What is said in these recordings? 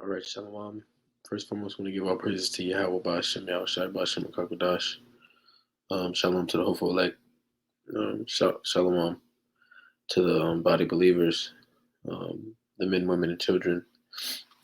All right, Shalom. First and foremost, want to give all praises to Yahweh Bashem, Yahweh Shai Bashem, Kakadash. Shalom to the hopeful elect. Shalom to the body believers, the men, women, and children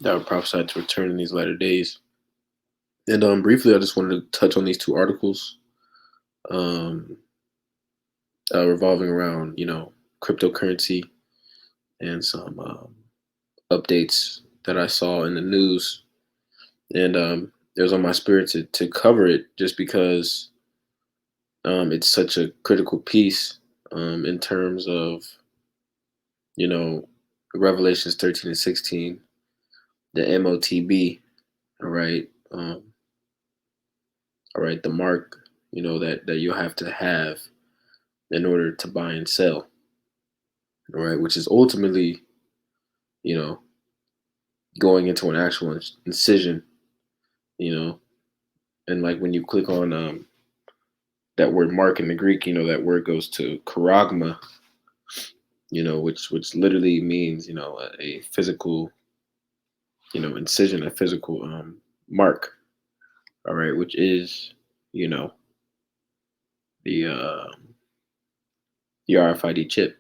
that were prophesied to return in these latter days. And briefly, I just wanted to touch on these two articles um, revolving around, cryptocurrency and some updates that I saw in the news. And it was on my spirit to cover it just because it's such a critical piece in terms of, you know, Revelations 13 and 16, the MOTB, all right, the mark, that you'll have to have in order to buy and sell, all right, which is ultimately, you know, going into an actual incision, you know, and like when you click on that word mark in the Greek, that word goes to charagma, which literally means, a physical, incision, a physical mark, all right, which is, you know, the the RFID chip,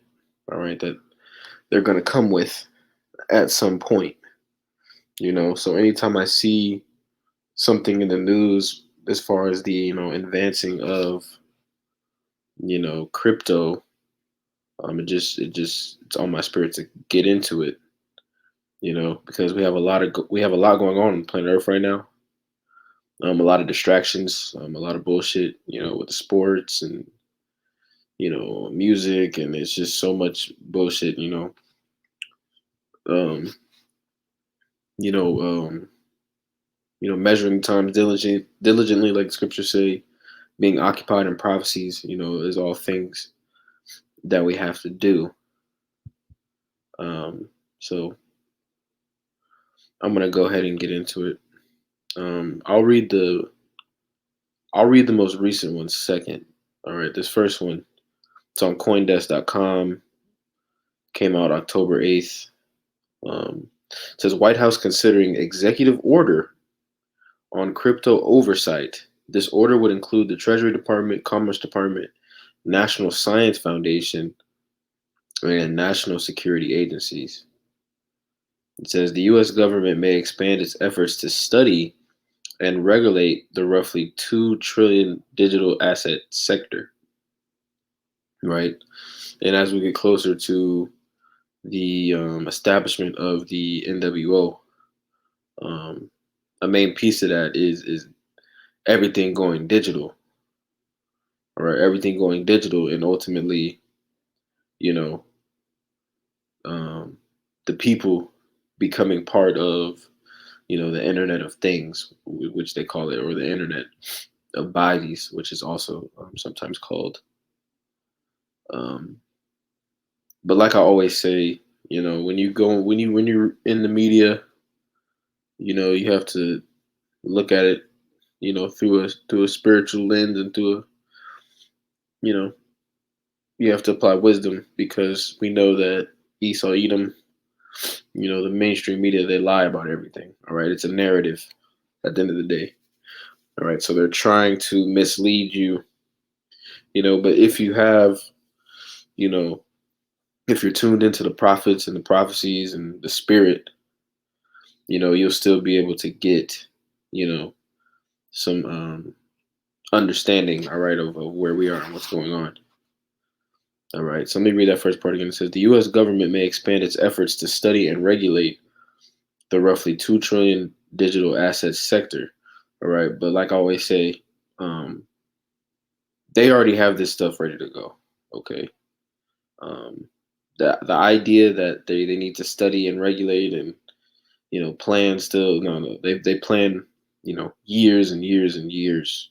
all right, that they're gonna come with at some point, So anytime I see something in the news as far as the advancing of crypto, it's on my spirit to get into it, because we have a lot going on planet Earth right now. A lot of distractions, a lot of bullshit, with the sports and music, and it's just so much bullshit, um, you know, um, measuring times diligently, like the scriptures say, being occupied in prophecies, is all things that we have to do. So I'm gonna go ahead and get into it. I'll read the most recent one second. All right, this first one, it's on CoinDesk.com. Came out October 8th. It says White House considering executive order on crypto oversight. This order would include the Treasury Department, Commerce Department, National Science Foundation, and national security agencies. It says the U.S. government may expand its efforts to study and regulate the roughly 2 trillion digital asset sector, right? And as we get closer to the establishment of the NWO, a main piece of that is everything going digital, all right? Everything going digital, and ultimately, you know, um, the people becoming part of, the Internet of Things, which they call it, or the Internet of Bodies, which is also sometimes called. Um, but like I always say, when you're in the media, you have to look at it, through a spiritual lens, and you know, you have to apply wisdom, because we know that Esau, Edom, the mainstream media, they lie about everything. All right, it's a narrative at the end of the day. All right, so they're trying to mislead you, but if you have, you know, if you're tuned into the prophets and the prophecies and the spirit, you'll still be able to get, some understanding, all right, of where we are and what's going on. All right, so let me read that first part again. It says the U.S. government may expand its efforts to study and regulate the roughly 2 trillion digital assets sector. All right, but like I always say, they already have this stuff ready to go. Okay, um, the idea that they need to study and regulate and plan, still no, they plan, years and years and years,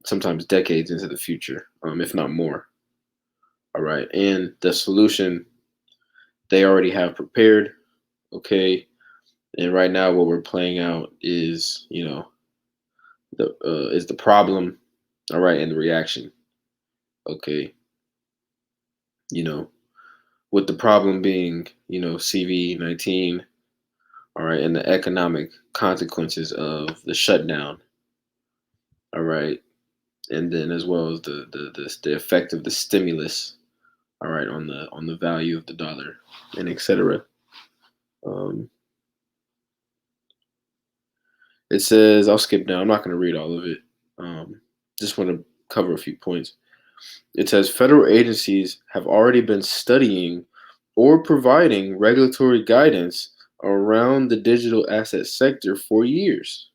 sometimes decades into the future, if not more. All right, and the solution they already have prepared. Okay, and right now what we're playing out is, the problem, all right, and the reaction. Okay, you know with the problem being, CV-19, all right, and the economic consequences of the shutdown, all right, and then as well as the effect of the stimulus, all right, on the value of the dollar, and etc. Um, it says I'll skip down. I'm not going to read all of it. Um, just want to cover a few points. It says federal agencies have already been studying or providing regulatory guidance around the digital asset sector for years.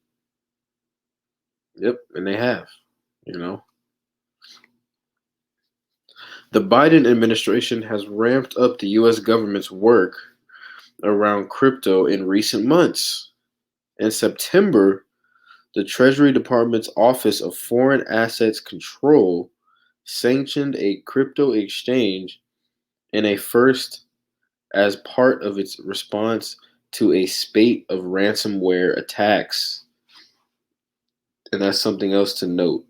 Yep, and they have, you know. The Biden administration has ramped up the US government's work around crypto in recent months. In September, the Treasury Department's Office of Foreign Assets Control sanctioned a crypto exchange in a first as part of its response to a spate of ransomware attacks. And that's something else to note.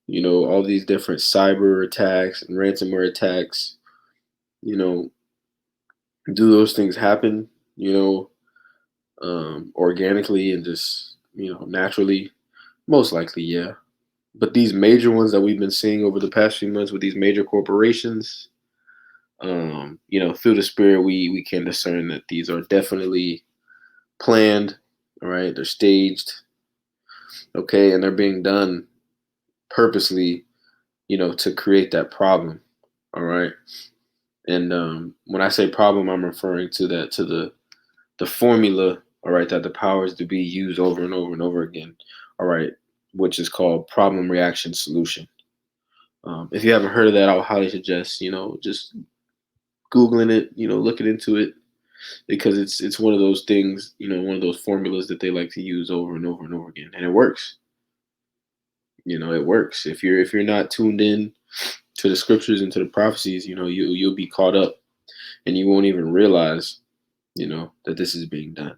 You know, all these different cyber attacks and ransomware attacks, you know, do those things happen, organically and just, naturally? Most likely, yeah. But these major ones that we've been seeing over the past few months with these major corporations, through the spirit, we can discern that these are definitely planned, all right? They're staged, okay, and they're being done purposely, to create that problem, all right? And when I say problem, I'm referring to the formula, all right, that the powers to be use over and over and over again, all right, which is called problem reaction solution. If you haven't heard of that, I would highly suggest, just Googling it, looking into it, because it's one of those things, one of those formulas that they like to use over and over and over again, and it works. It works. If you're not tuned in to the scriptures and to the prophecies, you'll be caught up, and you won't even realize, that this is being done.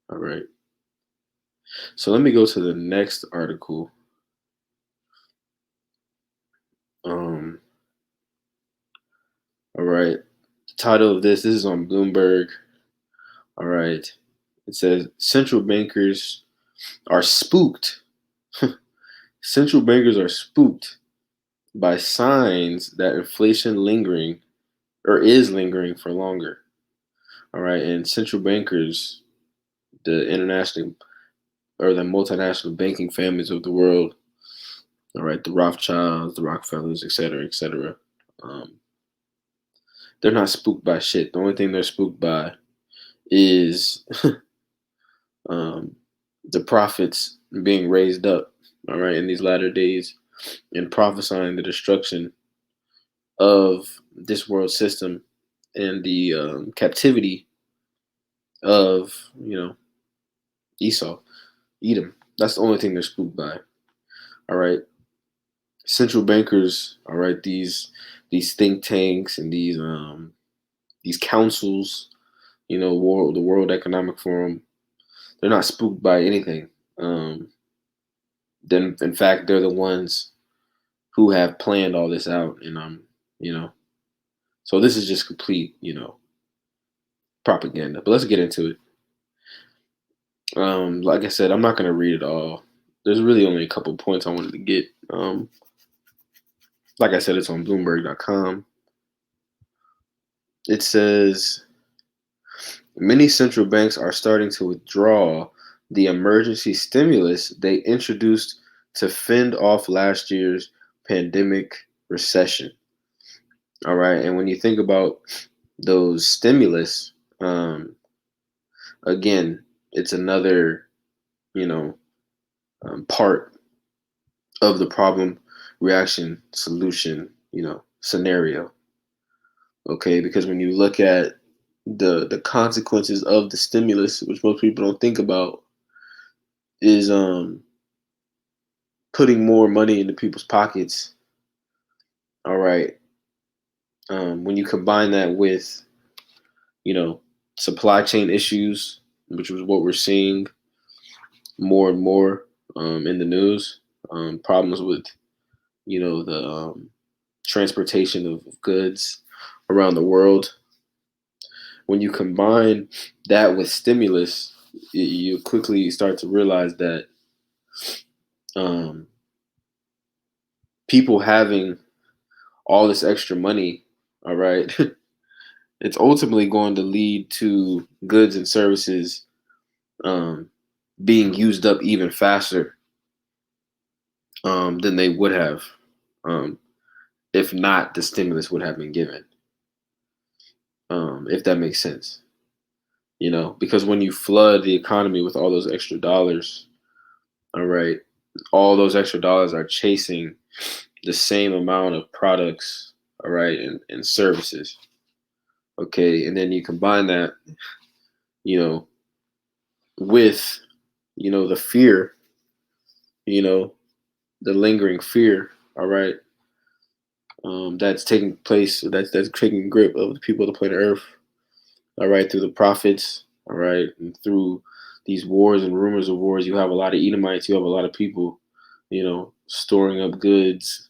All right. So let me go to the next article. Um, all right. The title of this is on Bloomberg. All right. It says central bankers are spooked. Central bankers are spooked by signs that inflation lingering or is lingering for longer. All right. And central bankers, the international or the multinational banking families of the world, all right, the Rothschilds, the Rockefellers, et cetera, et cetera. Um, they're not spooked by shit. The only thing they're spooked by is um, the prophets being raised up, all right, in these latter days, and prophesying the destruction of this world system and the captivity of, Esau, Edom. That's the only thing they're spooked by. All right, central bankers. All right, these think tanks and these councils. The World Economic Forum. They're not spooked by anything. Um, then, in fact, they're the ones who have planned all this out, and you know, so this is just complete, propaganda. But let's get into it. Like I said, I'm not gonna read it all. There's really only a couple points I wanted to get. Like I said, it's on Bloomberg.com. It says many central banks are starting to withdraw the emergency stimulus they introduced to fend off last year's pandemic recession. All right, and when you think about those stimulus, again, it's another, you know, part of the problem, reaction, solution, scenario. Okay, because when you look at the consequences of the stimulus, which most people don't think about, is putting more money into people's pockets. All right, when you combine that with, you know, supply chain issues, which was what we're seeing more and more in the news, problems with, the transportation of goods around the world. when you combine that with stimulus, you quickly start to realize that um, people having all this extra money, all right, it's ultimately going to lead to goods and services um, being used up even faster than they would have um, if not the stimulus would have been given. If that makes sense, because when you flood the economy with all those extra dollars, all right, all those extra dollars are chasing the same amount of products, all right, and services. Okay, and then you combine that, you know, with, the fear, you know, the lingering fear, all right, that's taking place, that's taking grip of the people of the planet Earth, all right, through the prophets, all right, and through these wars and rumors of wars. You have a lot of Edomites, you have a lot of people, storing up goods,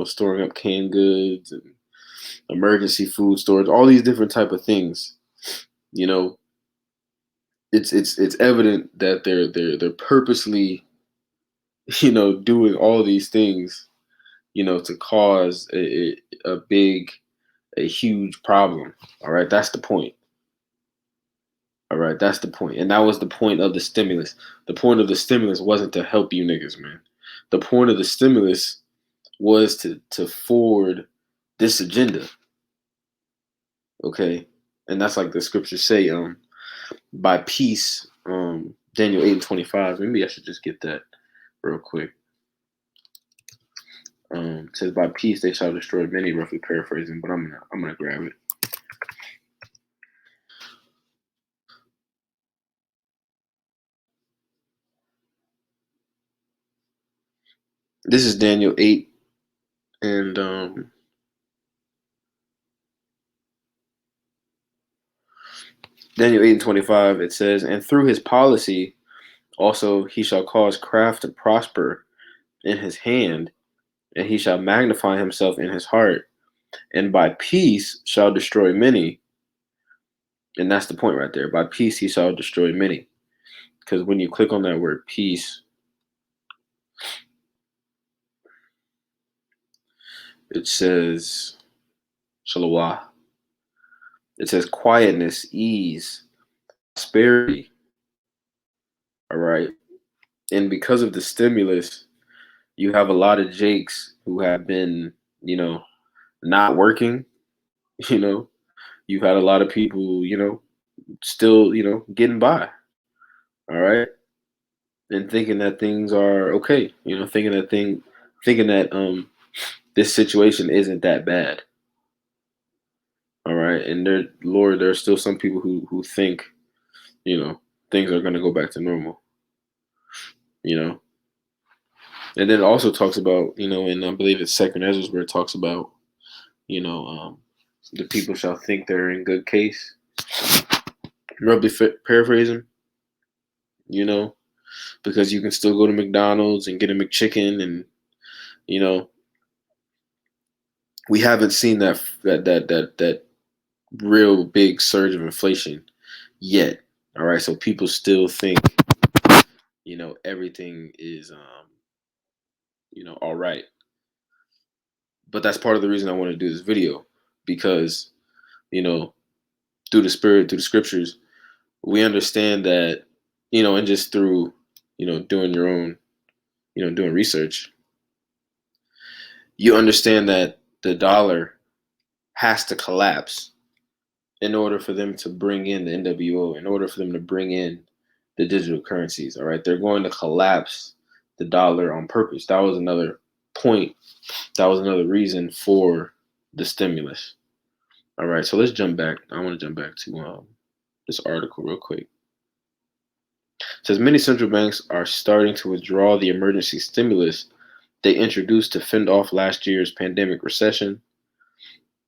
storing up canned goods and emergency food storage, all these different type of things. You know, it's evident that they're purposely, doing all these things, to cause a big, a huge problem. All right, that's the point. All right, that's the point. And that was the point of the stimulus. The point of the stimulus wasn't to help you niggas, man. The point of the stimulus was to forward this agenda. Okay. And that's like the scriptures say, by peace, Daniel 8:25. Maybe I should just get that real quick. It says by peace they shall destroy many, roughly paraphrasing, but I'm gonna grab it. This is Daniel 8 and Daniel 8:25. It says, and through his policy also he shall cause craft to prosper in his hand, and he shall magnify himself in his heart, and by peace shall destroy many. And that's the point right there. By peace he shall destroy many. Because when you click on that word peace, it says shalawah. It says quietness, ease, prosperity. All right. And because of the stimulus, you have a lot of Jakes who have been, not working, you know. You've had a lot of people, still, getting by. All right. And thinking that things are okay, thinking that this situation isn't that bad. All right. And there's still some people who think, you know, things are gonna go back to normal, you know. And then it also talks about, and I believe it's Second Ezra where it talks about, you know, um, the people shall think they're in good case. Roughly paraphrasing, you know, because you can still go to McDonald's and get a McChicken, and you know, we haven't seen that real big surge of inflation yet. All right, so people still think, everything is, all right. But that's part of the reason I want to do this video, because you know, through the spirit, through the scriptures, we understand that, and just through, doing your own, doing research, you understand that the dollar has to collapse in order for them to bring in the NWO, in order for them to bring in the digital currencies. All right. They're going to collapse the dollar on purpose. That was another point. That was another reason for the stimulus. All right. So let's jump back. I want to jump back to this article real quick. It says many central banks are starting to withdraw the emergency stimulus they introduced to fend off last year's pandemic recession.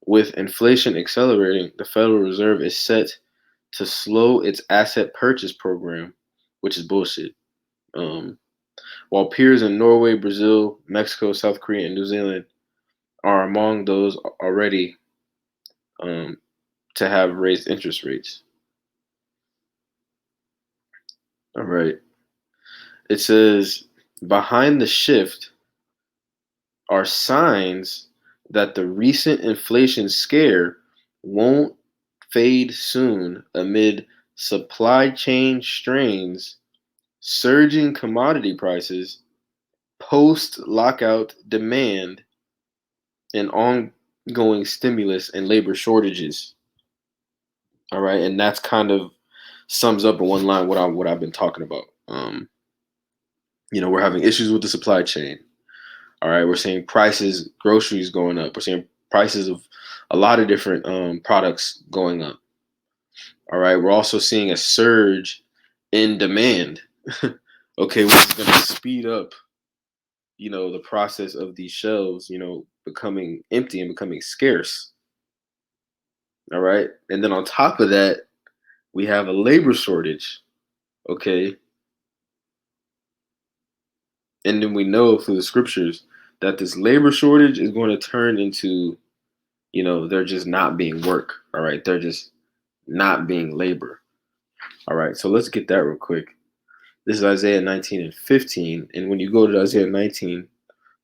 With inflation accelerating, the Federal Reserve is set to slow its asset purchase program, which is bullshit. Um, while peers in Norway, Brazil, Mexico, South Korea, and New Zealand are among those already um, to have raised interest rates. All right. It says behind the shift are signs that the recent inflation scare won't fade soon amid supply chain strains, surging commodity prices, post lockout demand, and ongoing stimulus and labor shortages. All right. And that's kind of sums up in one line what I've been talking about. We're having issues with the supply chain. All right, we're seeing prices, groceries going up. We're seeing prices of a lot of different products going up. All right, we're also seeing a surge in demand. Okay, which is going to speed up, the process of these shelves, becoming empty and becoming scarce. All right, and then on top of that, we have a labor shortage. Okay, and then we know through the scriptures that this labor shortage is going to turn into, they're just not being work. All right, they're just not being labor. All right, so let's get that real quick. This is Isaiah 19 and 15. And when you go to Isaiah 19,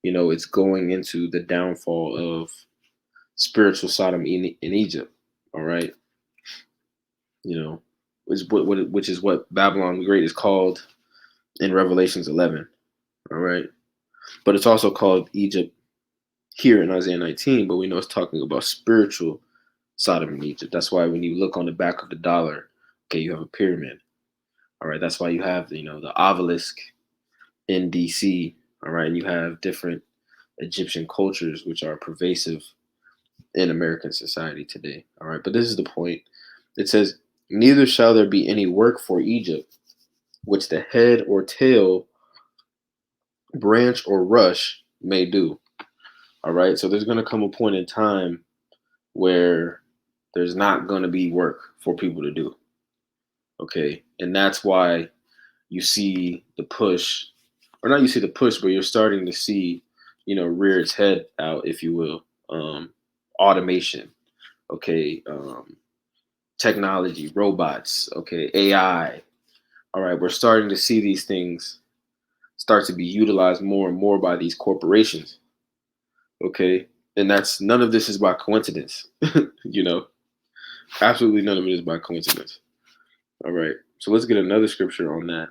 it's going into the downfall of spiritual Sodom in Egypt. All right, which is what Babylon the Great is called in Revelations 11. All right, but it's also called Egypt here in Isaiah 19, but we know it's talking about spiritual Sodom and Egypt. That's why when you look on the back of the dollar, okay, you have a pyramid. All right, that's why you have the obelisk in DC. All right, and you have different Egyptian cultures which are pervasive in American society today. All right, but this is the point. It says, "Neither shall there be any work for Egypt, which the head or tail, branch or rush may do." All right, so there's going to come a point in time where there's not going to be work for people to do. Okay, and that's why you see the push, or not you see the push, but you're starting to see, rear its head out, if you will. Automation, okay, technology, robots, okay, AI. All right, we're starting to see these things start to be utilized more and more by these corporations. Okay, and that's none of this is by coincidence. you know, Absolutely none of it is by coincidence. All right, so let's get another scripture on that.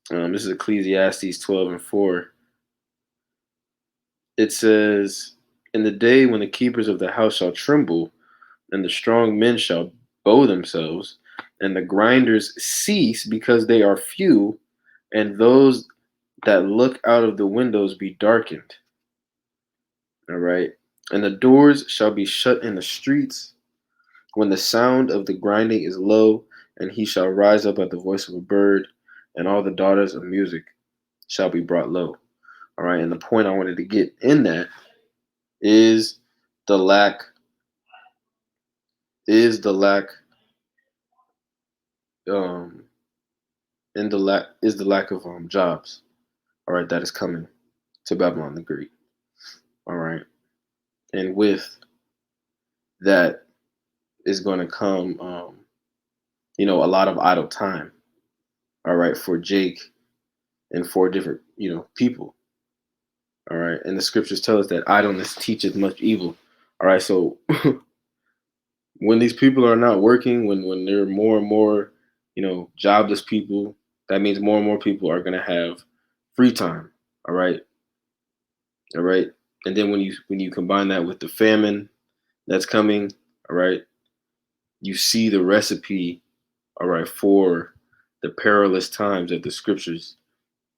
This is Ecclesiastes 12 and 4. It says, "In the day when the keepers of the house shall tremble, and the strong men shall bow themselves, and the grinders cease because they are few, and those that look out of the windows be darkened." All right. "And the doors shall be shut in the streets, when the sound of the grinding is low, and he shall rise up at the voice of a bird, and all the daughters of music shall be brought low." All right. And the point I wanted to get in that is the lack is the lack um in the lack is the lack of jobs. All right, that is coming to Babylon the Great. All right. And with that is going to come a lot of idle time. All right, for Jake and for different, people. All right. And the scriptures tell us that idleness teaches much evil. All right. So when these people are not working, when there are more and more, jobless people, that means more and more people are going to have free time. All right. All right. And then when you combine that with the famine that's coming, all right, you see the recipe, all right, for the perilous times that the scriptures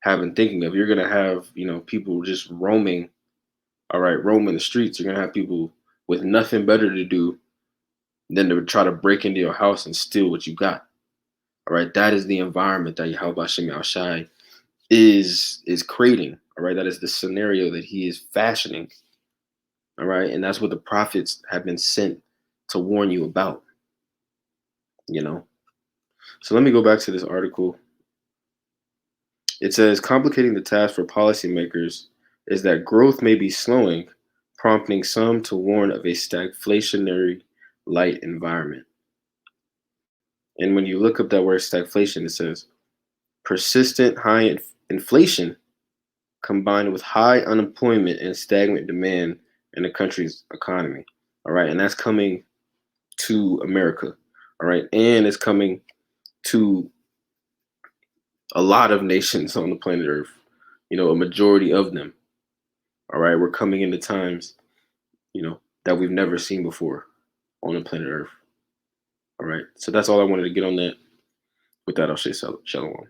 have been thinking of. You're gonna have, people just roaming, all right, roaming the streets. You're gonna have people with nothing better to do than to try to break into your house and steal what you got. All right. That is the environment that Yahweh Shem Shai is creating. All right. That is the scenario that he is fashioning. All right. And that's what the prophets have been sent to warn you about. You know. So let me go back to this article. It says complicating the task for policymakers is that growth may be slowing prompting some to warn of a stagflationary light environment. And when you look up that word stagflation, it says persistent high inflation combined with high unemployment and stagnant demand in the country's economy. All right. And that's coming to America. All right. And it's coming to a lot of nations on the planet Earth, a majority of them. All right. We're coming into times, that we've never seen before on the planet Earth. All right. So that's all I wanted to get on that. With that, I'll say shalom.